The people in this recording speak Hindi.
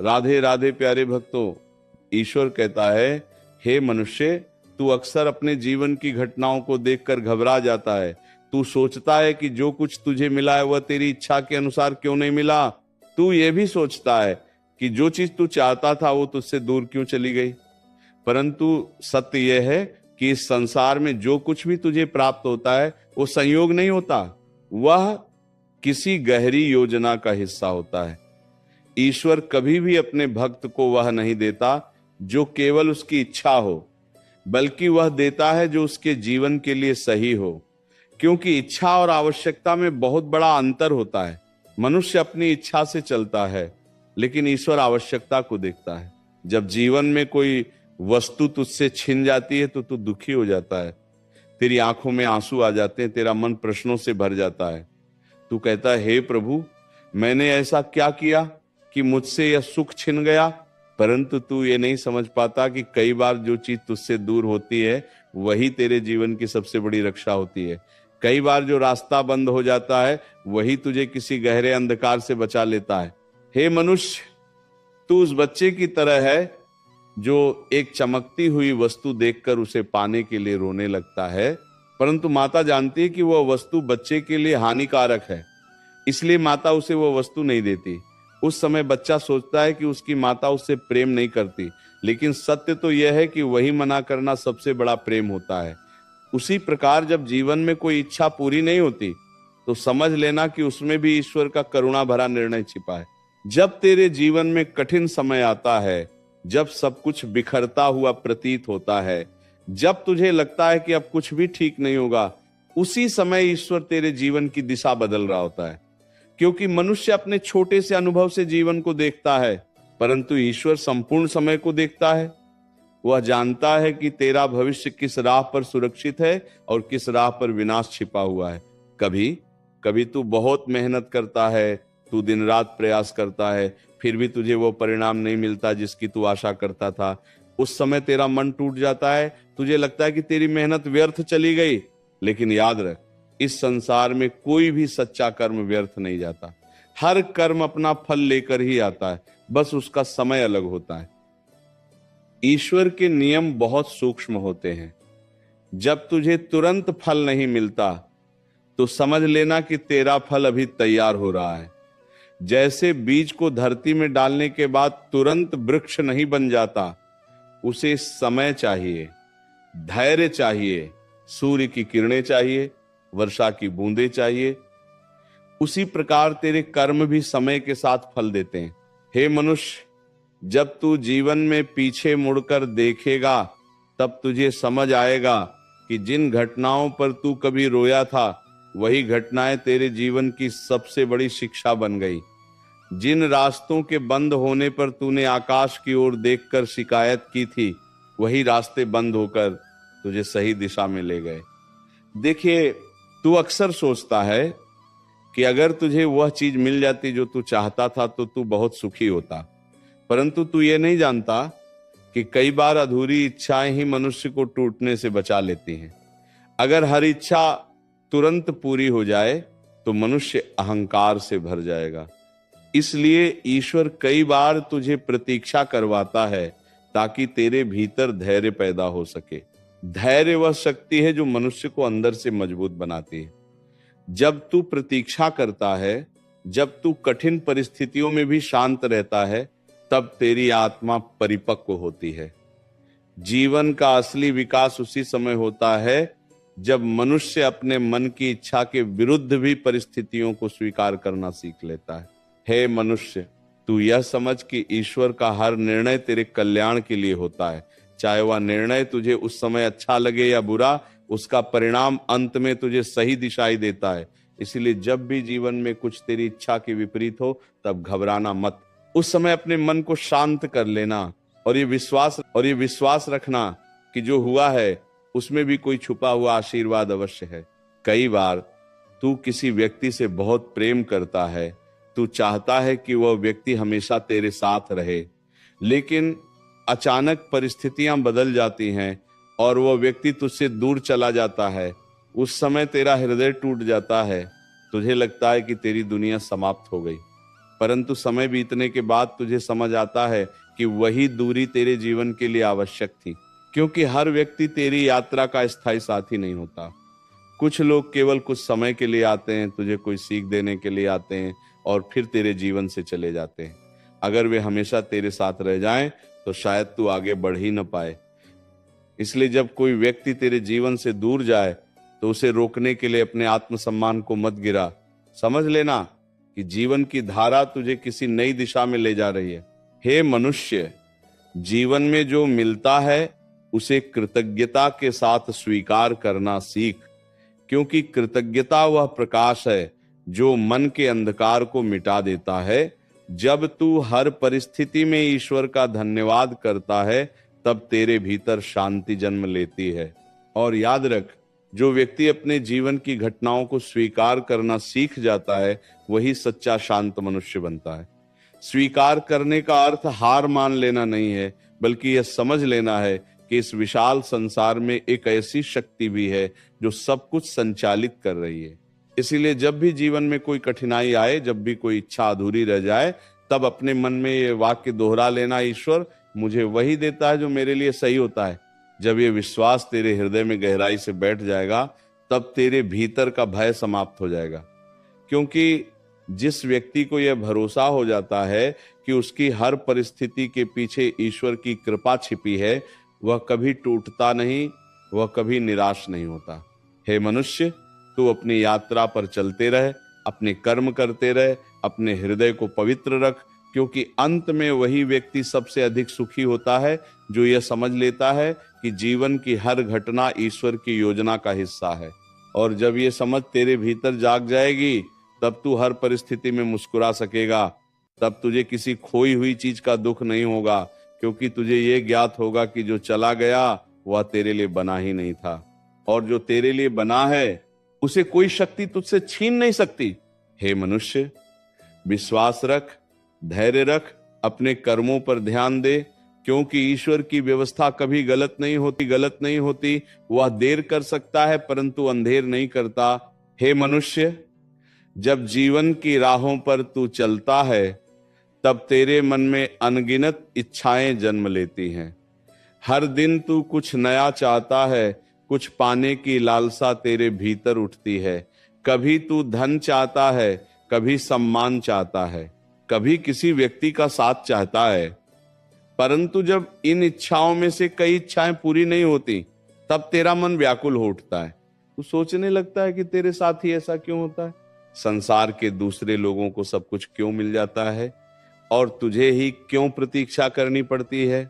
राधे राधे प्यारे भक्तों, ईश्वर कहता है, हे मनुष्य, तू अक्सर अपने जीवन की घटनाओं को देखकर घबरा जाता है। तू सोचता है कि जो कुछ तुझे मिला है वह तेरी इच्छा के अनुसार क्यों नहीं मिला। तू ये भी सोचता है कि जो चीज तू चाहता था वो तुझसे दूर क्यों चली गई। परंतु सत्य यह है कि इस संसार में जो कुछ भी तुझे प्राप्त होता है वो संयोग नहीं होता, वह किसी गहरी योजना का हिस्सा होता है। ईश्वर कभी भी अपने भक्त को वह नहीं देता जो केवल उसकी इच्छा हो, बल्कि वह देता है जो उसके जीवन के लिए सही हो। क्योंकि इच्छा और आवश्यकता में बहुत बड़ा अंतर होता है। मनुष्य अपनी इच्छा से चलता है, लेकिन ईश्वर आवश्यकता को देखता है। जब जीवन में कोई वस्तु तुझसे छिन जाती है तो तू दुखी हो जाता है, तेरी आंखों में आंसू आ जाते हैं, तेरा मन प्रश्नों से भर जाता है। तू कहता है, हे प्रभु, मैंने ऐसा क्या किया कि मुझसे यह सुख छिन गया। परंतु तू ये नहीं समझ पाता कि कई बार जो चीज तुझसे दूर होती है वही तेरे जीवन की सबसे बड़ी रक्षा होती है। कई बार जो रास्ता बंद हो जाता है वही तुझे किसी गहरे अंधकार से बचा लेता है। हे मनुष्य, तू उस बच्चे की तरह है जो एक चमकती हुई वस्तु देखकर उसे पाने के लिए रोने लगता है, परंतु माता जानती है कि वह वस्तु बच्चे के लिए हानिकारक है, इसलिए माता उसे वह वस्तु नहीं देती। उस समय बच्चा सोचता है कि उसकी माता उससे प्रेम नहीं करती, लेकिन सत्य तो यह है कि वही मना करना सबसे बड़ा प्रेम होता है। उसी प्रकार जब जीवन में कोई इच्छा पूरी नहीं होती तो समझ लेना कि उसमें भी ईश्वर का करुणा भरा निर्णय छिपा है। जब तेरे जीवन में कठिन समय आता है, जब सब कुछ बिखरता हुआ प्रतीत होता है, जब तुझे लगता है कि अब कुछ भी ठीक नहीं होगा, उसी समय ईश्वर तेरे जीवन की दिशा बदल रहा होता है। क्योंकि मनुष्य अपने छोटे से अनुभव से जीवन को देखता है, परंतु ईश्वर संपूर्ण समय को देखता है। वह जानता है कि तेरा भविष्य किस राह पर सुरक्षित है और किस राह पर विनाश छिपा हुआ है। कभी कभी तू बहुत मेहनत करता है, तू दिन रात प्रयास करता है, फिर भी तुझे वो परिणाम नहीं मिलता जिसकी तू आशा करता था। उस समय तेरा मन टूट जाता है, तुझे लगता है कि तेरी मेहनत व्यर्थ चली गई। लेकिन याद रख, इस संसार में कोई भी सच्चा कर्म व्यर्थ नहीं जाता। हर कर्म अपना फल लेकर ही आता है, बस उसका समय अलग होता है। ईश्वर के नियम बहुत सूक्ष्म होते हैं। जब तुझे तुरंत फल नहीं मिलता तो समझ लेना कि तेरा फल अभी तैयार हो रहा है। जैसे बीज को धरती में डालने के बाद तुरंत वृक्ष नहीं बन जाता, उसे समय चाहिए, धैर्य चाहिए, सूर्य की किरणें चाहिए, वर्षा की बूंदें चाहिए। उसी प्रकार तेरे कर्म भी समय के साथ फल देते हैं। हे मनुष्य, जब तू जीवन में पीछे मुड़कर देखेगा तब तुझे समझ आएगा कि जिन घटनाओं पर तू कभी रोया था वही घटनाएं तेरे जीवन की सबसे बड़ी शिक्षा बन गई। जिन रास्तों के बंद होने पर तूने आकाश की ओर देखकर शिकायत की थी, वही रास्ते बंद होकर तुझे सही दिशा में ले गए। देखिए, तू अक्सर सोचता है कि अगर तुझे वह चीज मिल जाती जो तू चाहता था तो तू बहुत सुखी होता, परंतु तू ये नहीं जानता कि कई बार अधूरी इच्छाएं ही मनुष्य को टूटने से बचा लेती हैं। अगर हर इच्छा तुरंत पूरी हो जाए तो मनुष्य अहंकार से भर जाएगा। इसलिए ईश्वर कई बार तुझे प्रतीक्षा करवाता है ताकि तेरे भीतर धैर्य पैदा हो सके। धैर्य वह शक्ति है जो मनुष्य को अंदर से मजबूत बनाती है। जब तू प्रतीक्षा करता है, जब तू कठिन परिस्थितियों में भी शांत रहता है, तब तेरी आत्मा परिपक्व होती है। जीवन का असली विकास उसी समय होता है जब मनुष्य अपने मन की इच्छा के विरुद्ध भी परिस्थितियों को स्वीकार करना सीख लेता है। हे मनुष्य, तू यह समझ कि ईश्वर का हर निर्णय तेरे कल्याण के लिए होता है। चाहे वह निर्णय तुझे उस समय अच्छा लगे या बुरा, उसका परिणाम अंत में तुझे सही दिशा ही देता है। इसलिए जब भी जीवन में कुछ तेरी इच्छा के विपरीत हो तब घबराना मत। उस समय अपने मन को शांत कर लेना और ये विश्वास रखना कि जो हुआ है उसमें भी कोई छुपा हुआ आशीर्वाद अवश्य है। कई बार तू किसी व्यक्ति से बहुत प्रेम करता है, तू चाहता है कि वह व्यक्ति हमेशा तेरे साथ रहे, लेकिन अचानक परिस्थितियां बदल जाती हैं और वह व्यक्ति तुझसे दूर चला जाता है। उस समय तेरा हृदय टूट जाता है, तुझे लगता है कि तेरी दुनिया समाप्त हो गई। परंतु समय बीतने के बाद तुझे समझ आता है कि वही दूरी तेरे जीवन के लिए आवश्यक थी, क्योंकि हर व्यक्ति तेरी यात्रा का स्थायी साथी नहीं होता। कुछ लोग केवल कुछ समय के लिए आते हैं, तुझे कोई सीख देने के लिए आते हैं और फिर तेरे जीवन से चले जाते हैं। अगर वे हमेशा तेरे साथ रह जाएं तो शायद तू आगे बढ़ ही न पाए। इसलिए जब कोई व्यक्ति तेरे जीवन से दूर जाए तो उसे रोकने के लिए अपने आत्मसम्मान को मत गिरा। समझ लेना कि जीवन की धारा तुझे किसी नई दिशा में ले जा रही है। हे मनुष्य, जीवन में जो मिलता है उसे कृतज्ञता के साथ स्वीकार करना सीख, क्योंकि कृतज्ञता वह प्रकाश है जो मन के अंधकार को मिटा देता है। जब तू हर परिस्थिति में ईश्वर का धन्यवाद करता है तब तेरे भीतर शांति जन्म लेती है। और याद रख, जो व्यक्ति अपने जीवन की घटनाओं को स्वीकार करना सीख जाता है वही सच्चा शांत मनुष्य बनता है। स्वीकार करने का अर्थ हार मान लेना नहीं है, बल्कि यह समझ लेना है कि इस विशाल संसार में एक ऐसी शक्ति भी है जो सब कुछ संचालित कर रही है। इसीलिए जब भी जीवन में कोई कठिनाई आए, जब भी कोई इच्छा अधूरी रह जाए, तब अपने मन में ये वाक्य दोहरा लेना, ईश्वर मुझे वही देता है जो मेरे लिए सही होता है। जब ये विश्वास तेरे हृदय में गहराई से बैठ जाएगा तब तेरे भीतर का भय समाप्त हो जाएगा, क्योंकि जिस व्यक्ति को यह भरोसा हो जाता है कि उसकी हर परिस्थिति के पीछे ईश्वर की कृपा छिपी है, वह कभी टूटता नहीं, वह कभी निराश नहीं होता। हे मनुष्य, तू अपनी यात्रा पर चलते रह, अपने कर्म करते रह, अपने हृदय को पवित्र रख, क्योंकि अंत में वही व्यक्ति सबसे अधिक सुखी होता है जो यह समझ लेता है कि जीवन की हर घटना ईश्वर की योजना का हिस्सा है। और जब ये समझ तेरे भीतर जाग जाएगी तब तू हर परिस्थिति में मुस्कुरा सकेगा। तब तुझे किसी खोई हुई चीज का दुख नहीं होगा, क्योंकि तुझे ये ज्ञात होगा कि जो चला गया वह तेरे लिए बना ही नहीं था, और जो तेरे लिए बना है उसे कोई शक्ति तुझसे छीन नहीं सकती। हे मनुष्य, विश्वास रख, धैर्य रख, अपने कर्मों पर ध्यान दे, क्योंकि ईश्वर की व्यवस्था कभी गलत नहीं होती। वह देर कर सकता है परंतु अंधेर नहीं करता। हे मनुष्य, जब जीवन की राहों पर तू चलता है तब तेरे मन में अनगिनत इच्छाएं जन्म लेती हैं। हर दिन तू कुछ नया चाहता है, कुछ पाने की लालसा तेरे भीतर उठती है। कभी तू धन चाहता है, कभी सम्मान चाहता है, कभी किसी व्यक्ति का साथ चाहता है। परंतु जब इन इच्छाओं में से कई इच्छाएं पूरी नहीं होती तब तेरा मन व्याकुल हो उठता है। तू सोचने लगता है कि तेरे साथ ही ऐसा क्यों होता है, संसार के दूसरे लोगों को सब कुछ क्यों मिल जाता है और तुझे ही क्यों प्रतीक्षा करनी पड़ती है।